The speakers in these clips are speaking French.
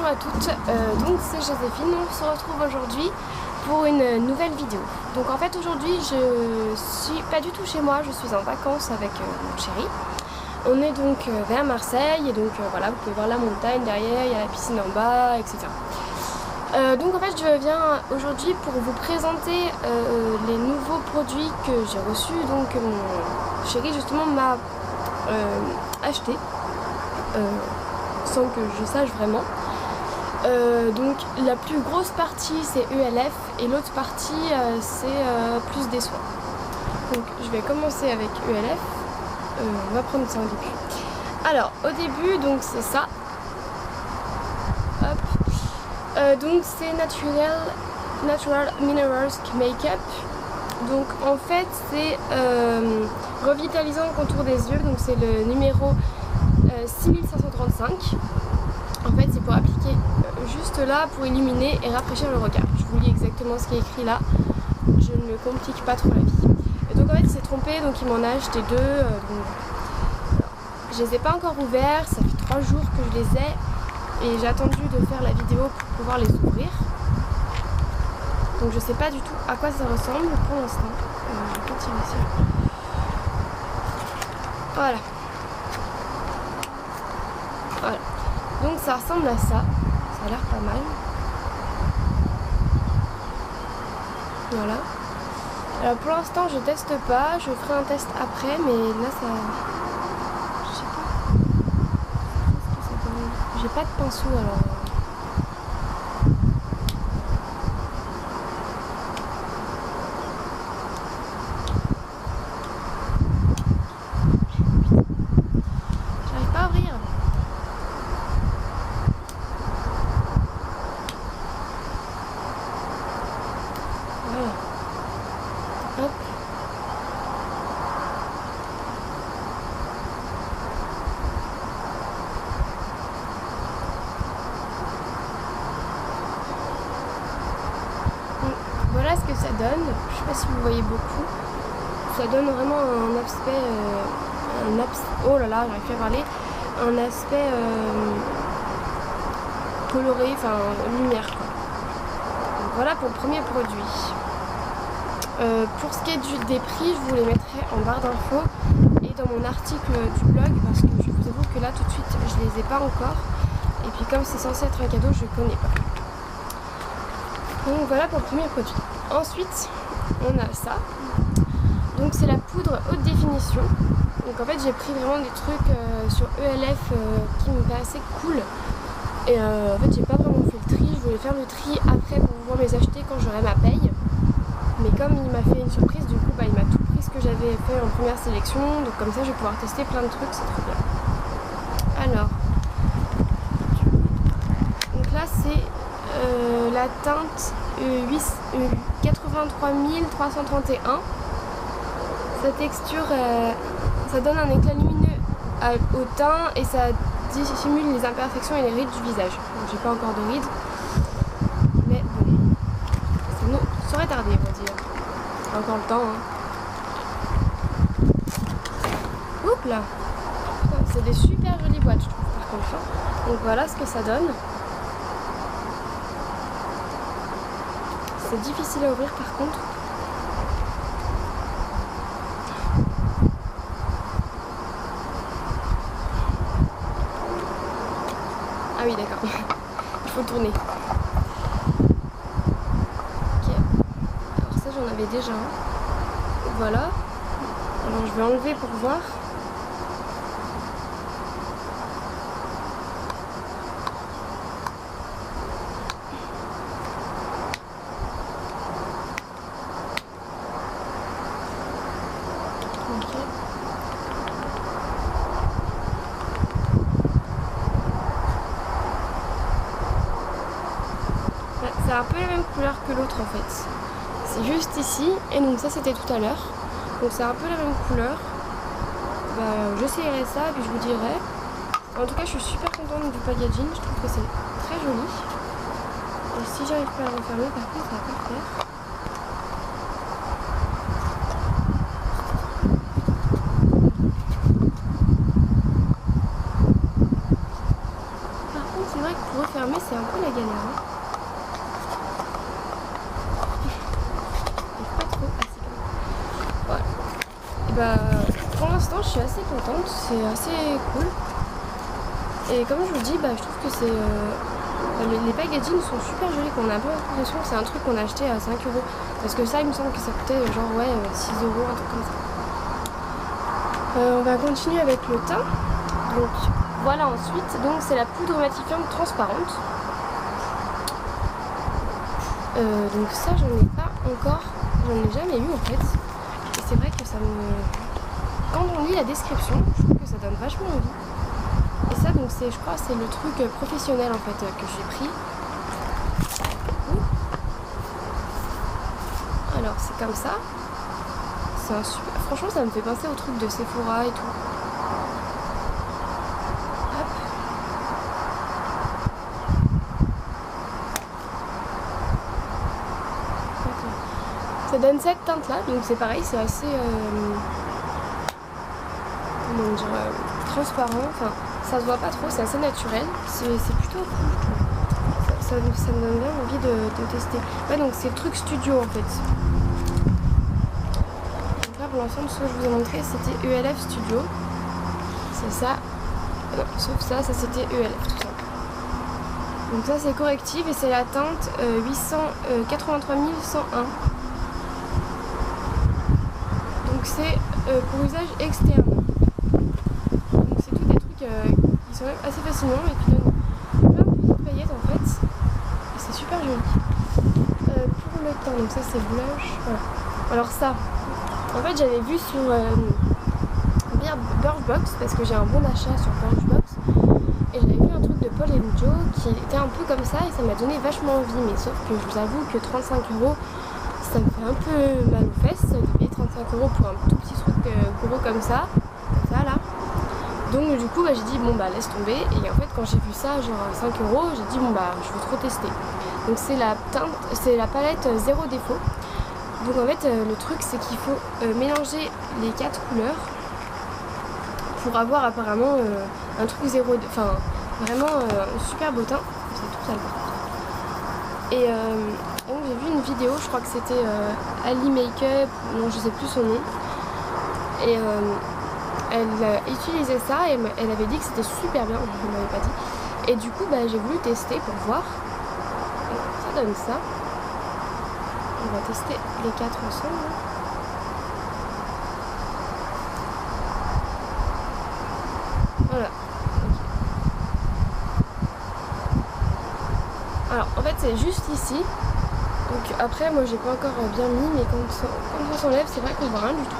bonjour à toutes, donc c'est Joséphine, on se retrouve aujourd'hui pour une nouvelle vidéo. Donc en fait aujourd'hui je suis pas du tout chez moi, je suis en vacances avec mon chéri. On est donc vers Marseille et donc voilà, vous pouvez voir la montagne derrière, il y a la piscine en bas, etc. Donc en fait je viens aujourd'hui pour vous présenter les nouveaux produits que j'ai reçus. Donc mon chéri justement m'a acheté sans que je sache vraiment. Donc la plus grosse partie c'est ELF et l'autre partie c'est plus des soins. Donc je vais commencer avec ELF. On va prendre ça au début. Alors au début donc c'est ça. Hop. Donc c'est Natural Minerals Makeup. Donc en fait c'est revitalisant le contour des yeux. Donc c'est le numéro 6535. En fait c'est pour appliquer juste là pour illuminer et rafraîchir le regard. Je vous lis exactement ce qui est écrit là. Je ne me complique pas trop la vie. Et donc en fait il s'est trompé, donc il m'en a acheté deux. Je les ai pas encore ouverts, ça fait 3 jours que je les ai et j'ai attendu de faire la vidéo pour pouvoir les ouvrir. Donc je sais pas du tout à quoi ça ressemble pour l'instant. Je vais continuer ici. Voilà. Voilà. Donc ça ressemble à ça. Ça a l'air pas mal. Voilà. Alors pour l'instant je teste pas, je ferai un test après, mais là ça... Je sais pas. Qu'est-ce que ça donne ? J'ai pas de pinceau alors... J'arrive pas à ouvrir. Voilà. Hop. Voilà ce que ça donne. Je sais pas si vous voyez beaucoup. Ça donne vraiment un aspect, oh là là, j'arrive plus à parler. Un aspect coloré, enfin lumière quoi. Donc, voilà pour le premier produit. Pour ce qui est des prix, je vous les mettrai en barre d'infos et dans mon article du blog parce que je vous avoue que là tout de suite je les ai pas encore et puis comme c'est censé être un cadeau je connais pas. Donc voilà pour le premier produit. Ensuite on a ça, donc c'est la poudre haute définition. Donc en fait j'ai pris vraiment des trucs sur ELF qui me paraissaient cool et en fait j'ai pas vraiment fait le tri, je voulais faire le tri après pour pouvoir les acheter quand j'aurai ma paye. Mais comme il m'a fait une surprise, du coup il m'a tout pris ce que j'avais fait en première sélection, donc comme ça je vais pouvoir tester plein de trucs, c'est trop bien. Alors, donc là c'est la teinte 83 331. Sa texture, ça donne un éclat lumineux au teint et ça dissimule les imperfections et les rides du visage. Donc j'ai pas encore de rides, mais bon, ça nous serait tardé on va dire. Encore le temps hein. Oups là. C'est des super jolies boîtes je trouve par contre. Donc voilà ce que ça donne. C'est difficile à ouvrir par contre. Ah oui d'accord. Il faut tourner. J'en avais déjà un. Voilà. Alors je vais enlever pour voir. Ok. C'est un peu la même couleur que l'autre en fait. C'est juste ici, et donc ça c'était tout à l'heure. Donc c'est un peu la même couleur. J'essayerai ça et puis je vous dirai. En tout cas je suis super contente du packaging, je trouve que c'est très joli. Et si j'arrive pas à le refermer par contre ça va pas le faire. Par contre c'est vrai que pour refermer c'est un bah, pour l'instant je suis assez contente, c'est assez cool. Et comme je vous dis, bah, je trouve que c'est les packaging sont super jolis, qu'on a un peu l'impression que c'est un truc qu'on a acheté à 5 €. Parce que ça il me semble que ça coûtait genre 6 €, un truc comme ça. On va continuer avec le teint. Donc voilà, ensuite, donc c'est la poudre matifiante transparente. Donc ça j'en ai pas encore, j'en ai jamais eu en fait. Et c'est vrai que ça me... Quand on lit la description, je trouve que ça donne vachement envie. Et ça donc c'est, je crois, c'est le truc professionnel en fait que j'ai pris. Alors c'est comme ça. C'est un super... Franchement ça me fait penser au truc de Sephora et tout. Hop. Ça donne cette teinte là, donc c'est pareil, c'est assez comment dire, transparent, enfin ça se voit pas trop, c'est assez naturel, c'est plutôt cool, ça me donne bien envie de tester. Ouais, donc c'est le truc studio en fait. Donc là pour l'ensemble, ce que je vous ai montré c'était ELF Studio, c'est ça, non, sauf ça c'était ELF tout ça. Donc ça c'est corrective et c'est la teinte 883 101. C'est pour usage externe. Donc c'est tous des trucs qui sont même assez fascinants et qui donnent plein de petites paillettes en fait. Et c'est super joli. Pour le teint, donc ça c'est blush. Voilà. Alors ça, en fait j'avais vu sur Birchbox parce que j'ai un bon d'achat sur Birchbox. Et j'avais vu un truc de Paul & Joe qui était un peu comme ça et ça m'a donné vachement envie. Mais sauf que je vous avoue que 35 €, ça me fait un peu mal aux fesses de payer 35 € pour un tout petit truc gros comme ça là. Donc du coup bah, j'ai dit bon bah laisse tomber, et en fait quand j'ai vu ça genre à 5 €, j'ai dit bon bah je veux trop tester. Donc c'est la teinte, c'est la palette zéro défaut. Donc en fait le truc c'est qu'il faut mélanger les 4 couleurs pour avoir apparemment un truc zéro, enfin vraiment super beau teint. C'est tout ça là. Et donc j'ai vu une vidéo, je crois que c'était Ali Makeup, non je sais plus son nom, et elle utilisait ça et elle avait dit que c'était super bien, elle m'avait pas dit, et du coup bah, j'ai voulu tester pour voir. Ça donne ça, on va tester les 4 ensemble. Voilà. Alors en fait c'est juste ici, donc après moi j'ai pas encore bien mis, mais quand on s'enlève c'est vrai qu'on voit rien du tout.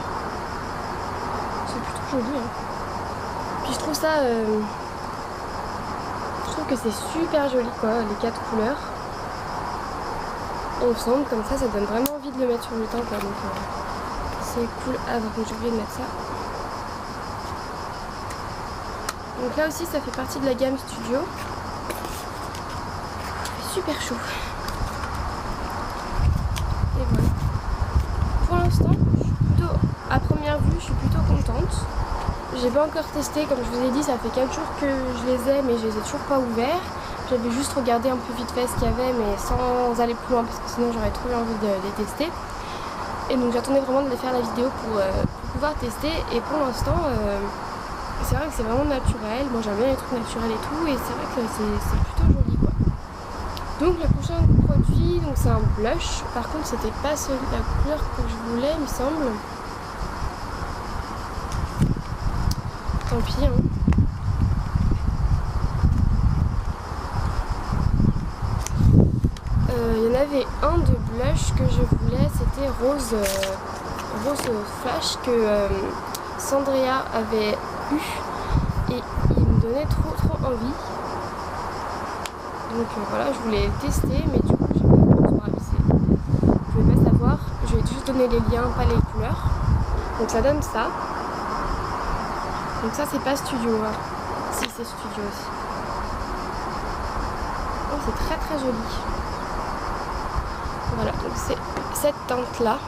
C'est plutôt joli hein. Puis je trouve ça, je trouve que c'est super joli quoi, les 4 couleurs ensemble comme ça donne vraiment envie de le mettre sur le teint quoi, donc c'est cool. Ah par contre j'ai oublié de mettre ça. Donc là aussi ça fait partie de la gamme Studio. Super chaud. Et voilà. Pour l'instant, à première vue, je suis plutôt contente. J'ai pas encore testé, comme je vous ai dit, ça fait 4 jours que je les ai, mais je les ai toujours pas ouverts. J'avais juste regardé un peu vite fait ce qu'il y avait, mais sans aller plus loin, parce que sinon j'aurais trop eu envie de les tester. Et donc j'attendais vraiment de les faire la vidéo pour pouvoir tester. Et pour l'instant, c'est vrai que c'est vraiment naturel. Moi j'aime bien les trucs naturels et tout, et c'est vrai que c'est plutôt joli quoi. Donc le prochain produit, donc c'est un blush. Par contre c'était pas la couleur que je voulais, il me semble. Tant pis hein. Il y en avait un de blush que je voulais, c'était rose flash que Sandria avait eu et il me donnait trop envie. Donc voilà, je voulais tester, mais du coup je vais pas savoir, je vais juste donner les liens, pas les couleurs. Donc ça donne ça. Donc ça c'est pas Studio hein. Si c'est Studio aussi. Oh, c'est très joli. Voilà, donc c'est cette teinte là.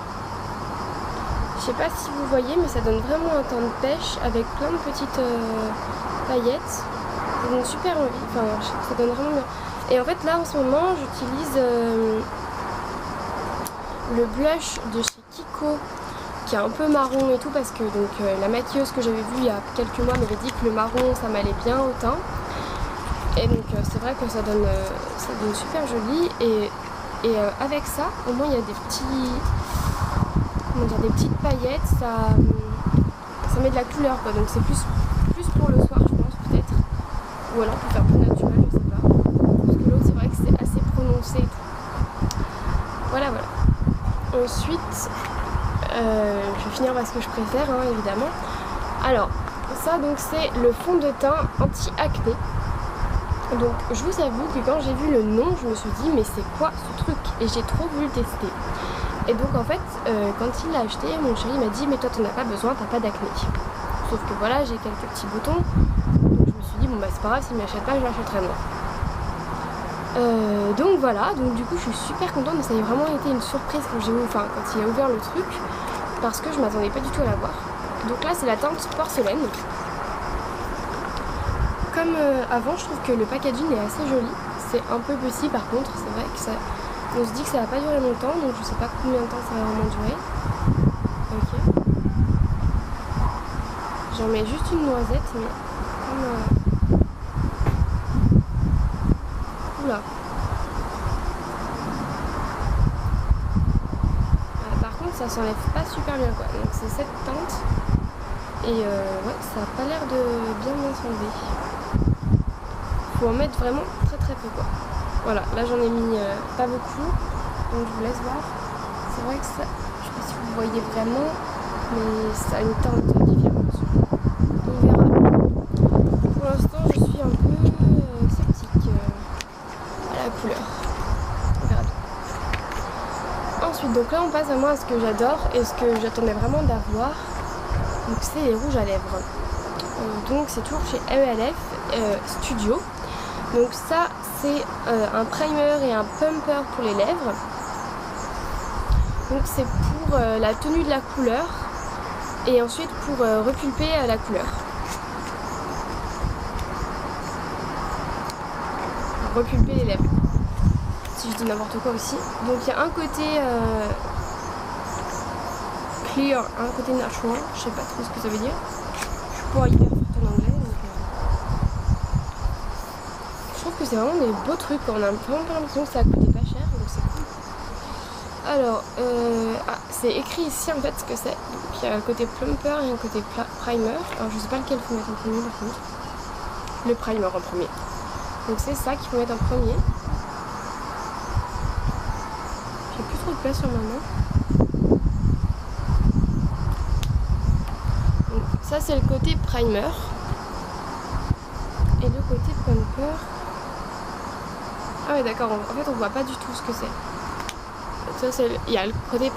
Je sais pas si vous voyez, mais ça donne vraiment un teint de pêche avec plein de petites paillettes. Ça donne super envie, enfin ça donne vraiment bien. Et en fait là en ce moment j'utilise le blush de chez Kiko qui est un peu marron et tout parce que donc la maquilleuse que j'avais vue il y a quelques mois m'avait dit que le marron ça m'allait bien au teint. Et donc c'est vrai que ça donne super joli et avec ça au moins il y a des petits, comment dire, des petites paillettes, ça met de la couleur quoi, donc c'est plus pour le soir je pense peut-être, ou alors pour faire plus naturel, je sais pas, parce que l'autre c'est vrai que c'est assez prononcé et tout. Voilà. Ensuite je vais finir par ce que je préfère hein, évidemment. Alors ça donc c'est le fond de teint anti-acné. Donc je vous avoue que quand j'ai vu le nom je me suis dit mais c'est quoi ce truc, et j'ai trop voulu tester. Et donc en fait quand il l'a acheté, mon chéri m'a dit mais toi t'en as pas besoin, t'as pas d'acné. Sauf que voilà, j'ai quelques petits boutons, donc je me suis dit bon bah c'est pas grave, s'il m'achète pas je l'achèterai moi. Donc voilà, donc du coup je suis super contente, mais ça a vraiment été une surprise quand il a ouvert le truc, parce que je m'attendais pas du tout à l'avoir. Donc là c'est la teinte porcelaine. Comme avant, je trouve que le packaging est assez joli. C'est un peu petit par contre, c'est vrai que on se dit que ça va pas durer longtemps, donc je sais pas combien de temps ça va vraiment durer. Ok. J'en mets juste une noisette, mais comme... Oula. Par contre, ça s'enlève pas super bien quoi. Donc c'est cette teinte. Et ouais, ça a pas l'air de bien s'enlever. Faut en mettre vraiment très peu quoi. Voilà, là j'en ai mis pas beaucoup, donc je vous laisse voir. C'est vrai que ça, je sais pas si vous voyez vraiment, mais ça a une teinte différente. On verra. Pour l'instant je suis un peu sceptique à la couleur. On verra bien. Ensuite, donc là on passe à moi à ce que j'adore et ce que j'attendais vraiment d'avoir. Donc c'est les rouges à lèvres. Donc c'est toujours chez ELF Studio. Donc ça c'est un primer et un pumper pour les lèvres. Donc c'est pour la tenue de la couleur et ensuite pour repulper la couleur. Repulper les lèvres. Si je dis n'importe quoi aussi. Donc il y a un côté clear, un côté natural. Je sais pas trop ce que ça veut dire. Je suis pas hyper forte en anglais. Je trouve que c'est vraiment des beaux trucs, on a vraiment pas l'impression que ça a coûté pas cher, donc c'est cool. Alors, c'est écrit ici en fait ce que c'est. Donc il y a un côté plumper et un côté primer. Alors je sais pas lequel il faut mettre en premier par contre. Le primer en premier. Donc c'est ça qu'il faut mettre en premier. J'ai plus trop de place sur ma main. Donc ça c'est le côté primer. Et le côté plumper. Ah ouais d'accord, en fait on voit pas du tout ce que c'est. Ça c'est, il y a le côté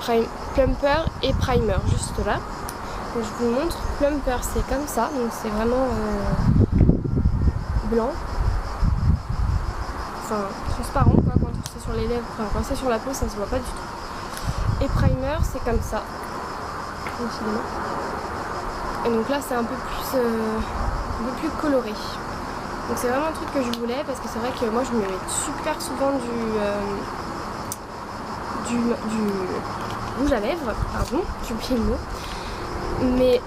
plumper et primer juste là. Donc je vous montre, plumper c'est comme ça, donc c'est vraiment blanc. Enfin transparent quoi, quand c'est sur les lèvres, enfin quand c'est sur la peau ça se voit pas du tout. Et primer c'est comme ça. Et donc là c'est un peu plus coloré. Donc c'est vraiment un truc que je voulais parce que c'est vrai que moi je me mets super souvent du rouge à lèvres, pardon, j'ai oublié le mot. Mais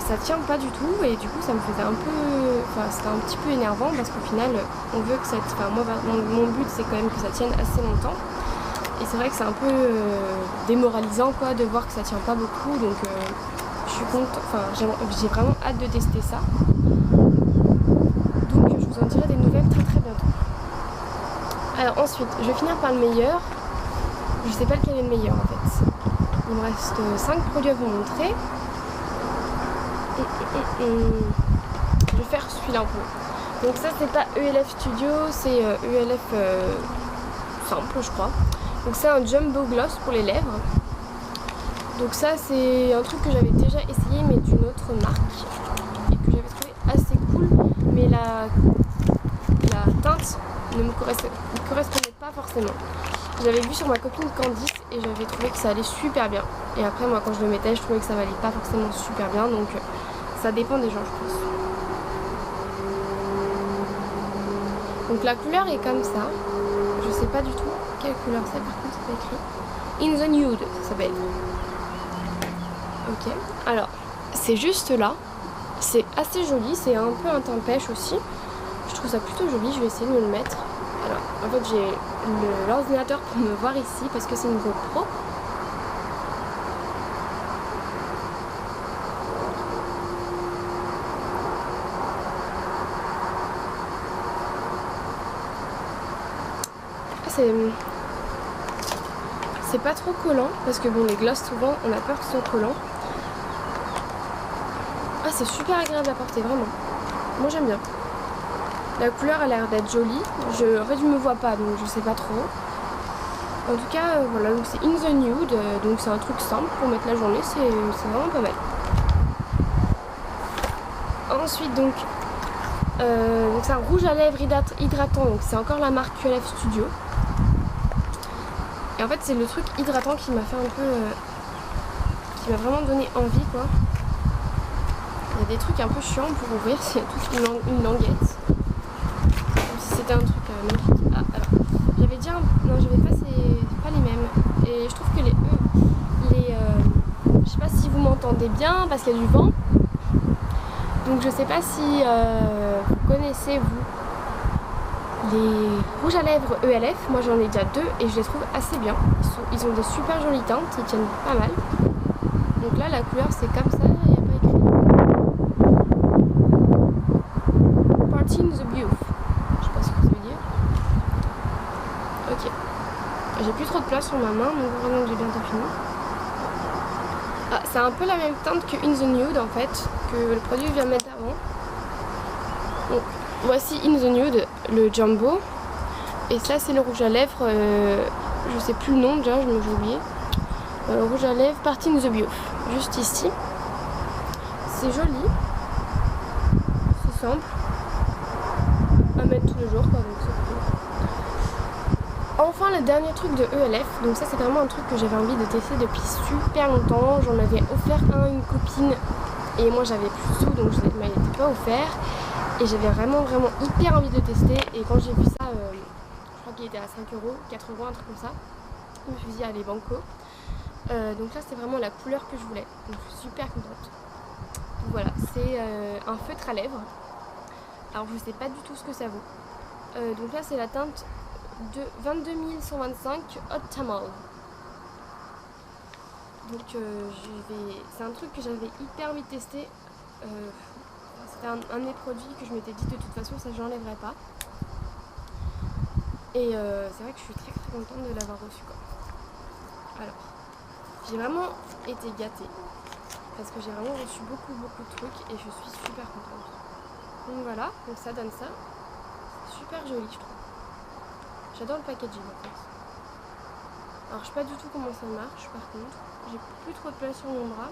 ça tient pas du tout et du coup ça me faisait un peu, enfin c'était un petit peu énervant parce qu'au final on veut que ça, enfin moi mon but c'est quand même que ça tienne assez longtemps. Et c'est vrai que c'est un peu démoralisant quoi de voir que ça tient pas beaucoup, donc je suis contente, enfin j'ai vraiment hâte de tester ça. Donc je vous en dirai des nouvelles très bientôt. Alors ensuite, je vais finir par le meilleur. Je sais pas lequel est le meilleur en fait. Il me reste 5 produits à vous montrer. Je vais faire celui-là en premier. Donc ça c'est pas ELF Studio, c'est ELF simple je crois. Donc c'est un jumbo gloss pour les lèvres. Donc ça c'est un truc que j'avais déjà essayé mais d'une autre marque et que j'avais trouvé assez cool, mais la teinte ne me correspondait pas forcément. J'avais vu sur ma copine Candice et j'avais trouvé que ça allait super bien. Et après moi quand je le mettais je trouvais que ça allait pas forcément super bien, donc ça dépend des gens je pense. Donc la couleur est comme ça. Je sais pas du tout quelle couleur c'est, par contre c'est pas écrit. In the Nude ça s'appelle. Ok, alors c'est juste là, c'est assez joli, c'est un peu un teint pêche aussi. Je trouve ça plutôt joli, je vais essayer de me le mettre. Alors en fait j'ai l'ordinateur pour me voir ici parce que c'est une GoPro. C'est pas trop collant parce que bon, les glosses souvent on a peur qu'ils soient collants. Ah, c'est super agréable à porter, vraiment. Moi j'aime bien. La couleur a l'air d'être jolie. En fait je me vois pas donc je sais pas trop. En tout cas voilà, donc c'est In the Nude, donc c'est un truc simple pour mettre la journée, c'est vraiment pas mal. Ensuite donc c'est un rouge à lèvres hydratant, donc c'est encore la marque QLF Studio. Et en fait c'est le truc hydratant qui m'a fait un peu qui m'a vraiment donné envie quoi. Il y a des trucs un peu chiants pour ouvrir, c'est toute une languette. Comme si c'était un truc magnifique. Ah alors, j'avais dit non j'avais pas, c'est pas les mêmes. Et je trouve que je sais pas si vous m'entendez bien parce qu'il y a du vent. Donc je sais pas si vous connaissez vous les rouges à lèvres ELF. Moi j'en ai déjà 2 et je les trouve assez bien. Ils ont des super jolies teintes, ils tiennent pas mal. Donc là la couleur c'est comme ça, il n'y a pas écrit. Party in the Beauf. Je sais pas ce que ça veut dire. Ok. J'ai plus trop de place sur ma main, donc vraiment j'ai bientôt fini. Ah, c'est un peu la même teinte que In the Nude en fait, que le produit vient mettre avant. Donc, voici In the Nude, le Jumbo. Et ça c'est le rouge à lèvres, je sais plus le nom déjà, j'ai oublié. Le rouge à lèvres Party in the Beauf, juste ici. C'est joli, c'est simple, à mettre tous les jours quoi, donc c'est cool. Enfin le dernier truc de ELF, donc ça c'est vraiment un truc que j'avais envie de tester depuis super longtemps. J'en avais offert un à une copine et moi j'avais plus de sous donc je ne m'avais pas offert. Et j'avais vraiment hyper envie de le tester et quand j'ai vu ça, je crois qu'il était à 5 €, 4 €, un truc comme ça. Je me suis dit allez banco. Donc là c'est vraiment la couleur que je voulais, donc je suis super contente. Donc voilà, c'est un feutre à lèvres. Alors je sais pas du tout ce que ça vaut. Donc là c'est la teinte de 22 125 Hot Tamale. Donc c'est un truc que j'avais hyper envie de tester. C'était un de mes produits que je m'étais dit de toute façon ça j'enlèverais pas. Et c'est vrai que je suis très contente de l'avoir reçu quoi. Alors, j'ai vraiment été gâtée parce que j'ai vraiment reçu beaucoup de trucs et je suis super contente. Donc voilà, donc ça donne ça. C'est super joli je trouve. J'adore le packaging en fait. Alors je sais pas du tout comment ça marche par contre. J'ai plus trop de place sur mon bras.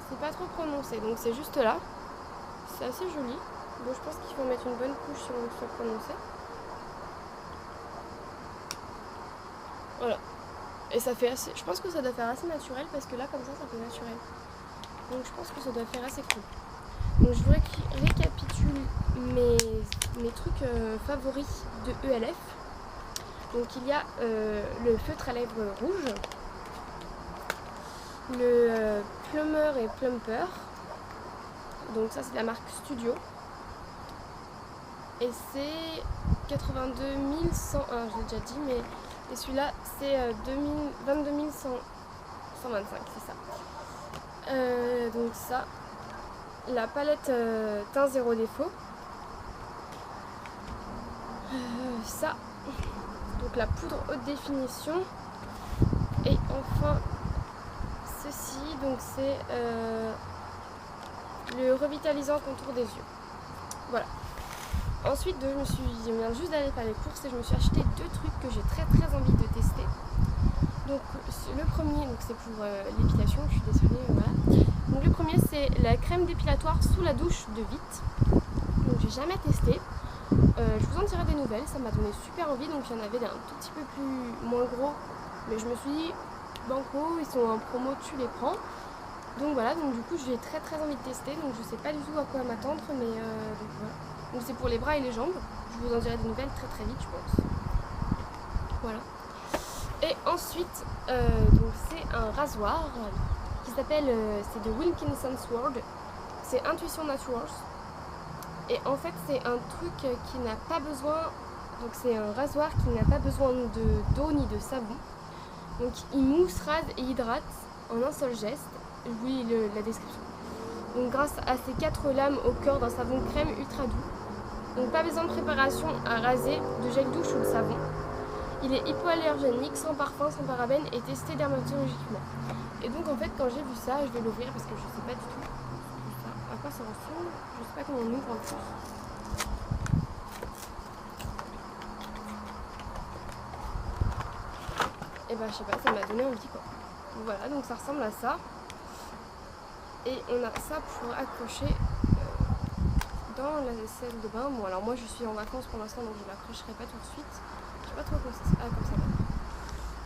C'est pas trop prononcé, donc c'est juste là. C'est assez joli. Bon, je pense qu'il faut mettre une bonne couche si on veut que ce soit prononcé. Voilà. Et ça fait assez. Je pense que ça doit faire assez naturel parce que là comme ça fait naturel. Donc je pense que ça doit faire assez cool. Donc je vous récapitule mes trucs favoris de ELF. Donc il y a le feutre à lèvres rouge, le Plumber et Plumper. Donc ça c'est la marque Studio. Et c'est 82 101, je l'ai déjà dit, mais et celui-là c'est 22 125, c'est ça. Donc ça, la palette teint zéro défaut. Ça, donc la poudre haute définition. Et enfin ceci, donc c'est le revitalisant contour des yeux. Voilà. Ensuite, je viens juste d'aller faire les courses et je me suis acheté 2 trucs que j'ai très envie de tester. Donc le premier, donc c'est pour l'épilation, je suis désolée, voilà. Donc le premier c'est la crème dépilatoire sous la douche de Vite. Donc j'ai jamais testé. Je vous en dirai des nouvelles, ça m'a donné super envie. Donc il y en avait un tout petit peu moins gros, mais je me suis dit banco, ils sont en promo, tu les prends. Donc voilà, donc du coup j'ai très envie de tester. Donc je sais pas du tout à quoi m'attendre, mais donc voilà. Donc c'est pour les bras et les jambes. Je vous en dirai des nouvelles très vite je pense. Voilà. Et ensuite, donc c'est un rasoir qui s'appelle, c'est de Wilkinson Sword, c'est Intuition Naturals. Et en fait c'est un truc qui n'a pas besoin, donc c'est un rasoir qui n'a pas besoin d'eau ni de savon. Donc il mousse, rase et hydrate en un seul geste. Je vous lis la description. Donc grâce à ces 4 lames au cœur d'un savon crème ultra doux. Donc pas besoin de préparation à raser, de gel douche ou de savon. Il est hypoallergénique, sans parfum, sans parabènes et testé dermatologiquement. Et donc en fait quand j'ai vu ça, je vais l'ouvrir parce que je sais pas du tout à quoi ça ressemble. Je sais pas comment on ouvre en plus. Et bah je sais pas, ça m'a donné envie quoi. Voilà, donc ça ressemble à ça. Et on a ça pour accrocher dans la salle de bain. Bon alors moi je suis en vacances pour l'instant donc je l'accrocherai pas tout de suite. Je sais pas trop comment ça se... comme ça va.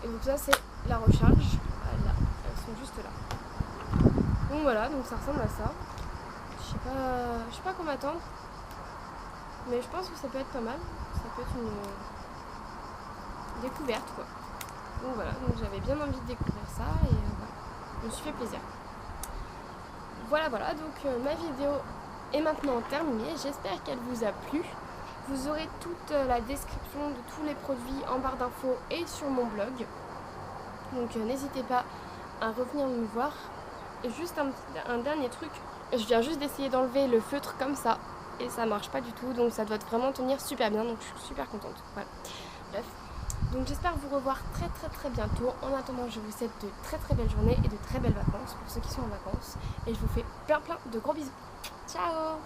Et donc ça c'est la recharge. Voilà, elles sont juste là. Donc voilà, donc ça ressemble à ça. Je sais pas comment attendre. Mais je pense que ça peut être pas mal. Ça peut être une découverte quoi. Donc voilà, donc j'avais bien envie de découvrir ça et voilà, je me suis fait plaisir. Voilà, donc ma vidéo est maintenant terminée. J'espère qu'elle vous a plu. Vous aurez toute la description de tous les produits en barre d'infos et sur mon blog. Donc n'hésitez pas à revenir me voir. Et juste un dernier truc, je viens juste d'essayer d'enlever le feutre comme ça et ça marche pas du tout, donc ça doit vraiment tenir super bien, donc je suis super contente. Voilà. Bref. Donc j'espère vous revoir très bientôt. En attendant, je vous souhaite de très belles journées et de très belles vacances pour ceux qui sont en vacances. Et je vous fais plein de gros bisous. Ciao!